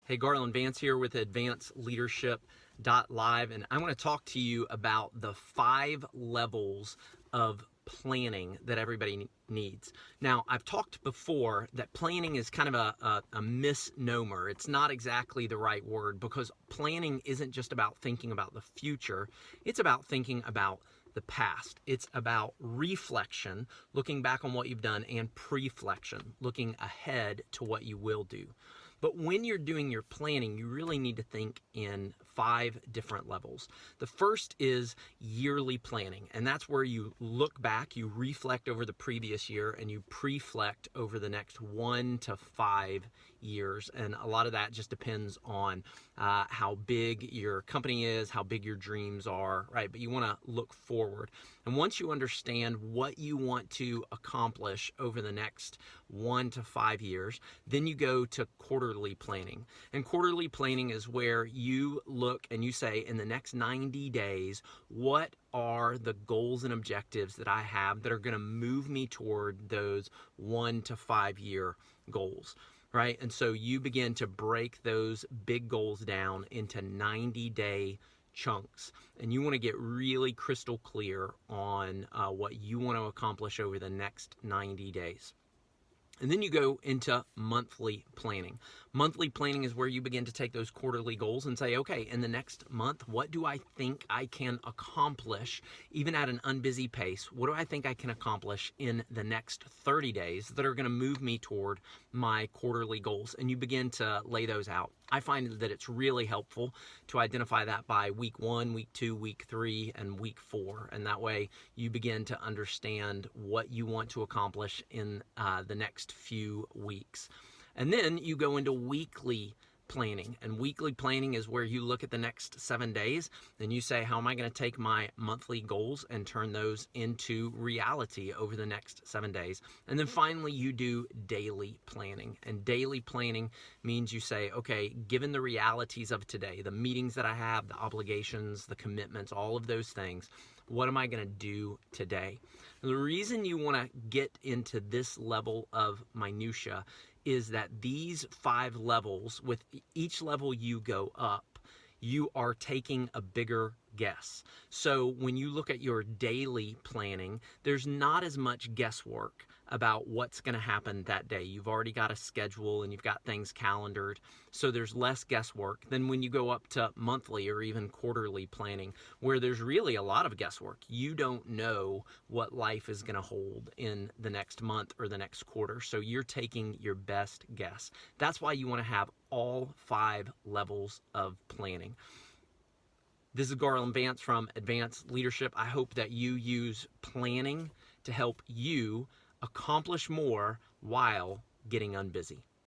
Hey, Garland Vance here with advancedleadership.live, and I want to talk to you about the 5 levels of planning that everybody needs. Now, I've talked before that planning is kind of a misnomer. It's not exactly the right word because planning isn't just about thinking about the future, it's about thinking about the past. It's about reflection, looking back on what you've done, and preflection, looking ahead to what you will do. But when you're doing your planning, you really need to think in 5 different levels. The first is yearly planning, and that's where you look back, you reflect over the previous year, and you preflect over the next 1 to 5 years. And a lot of that just depends on how big your company is, how big your dreams are, right? But you want to look forward. And once you understand what you want to accomplish over the next 1 to 5 years, then you go to quarterly planning. And quarterly planning is where you look and you say, in the next 90 days, what are the goals and objectives that I have that are going to move me toward those 1 to 5 year goals, right? And so you begin to break those big goals down into 90-day chunks, and you want to get really crystal clear on what you want to accomplish over the next 90 days. And then you go into monthly planning. Monthly planning is where you begin to take those quarterly goals and say, okay, in the next month, what do I think I can accomplish, even at an unbusy pace? What do I think I can accomplish in the next 30 days that are going to move me toward my quarterly goals? And you begin to lay those out. I find that it's really helpful to identify that by week 1, week 2, week 3, and week 4. And that way you begin to understand what you want to accomplish in the next few weeks. And then you go into weekly planning. And weekly planning is where you look at the next 7 days and you say, how am I going to take my monthly goals and turn those into reality over the next 7 days? And then finally, you do daily planning. And daily planning means you say, okay, given the realities of today, the meetings that I have, the obligations, the commitments, all of those things, what am I going to do today? And the reason you want to get into this level of minutia is that these 5 levels, with each level you go up, you are taking a bigger guess. So when you look at your daily planning, there's not as much guesswork about what's going to happen that day. You've already got a schedule and you've got things calendared, so there's less guesswork than when you go up to monthly or even quarterly planning, where there's really a lot of guesswork. You don't know what life is going to hold in the next month or the next quarter, so you're taking your best guess. That's why you want to have all 5 levels of planning. This is Garland Vance from Advanced Leadership. I hope that you use planning to help you accomplish more while getting unbusy.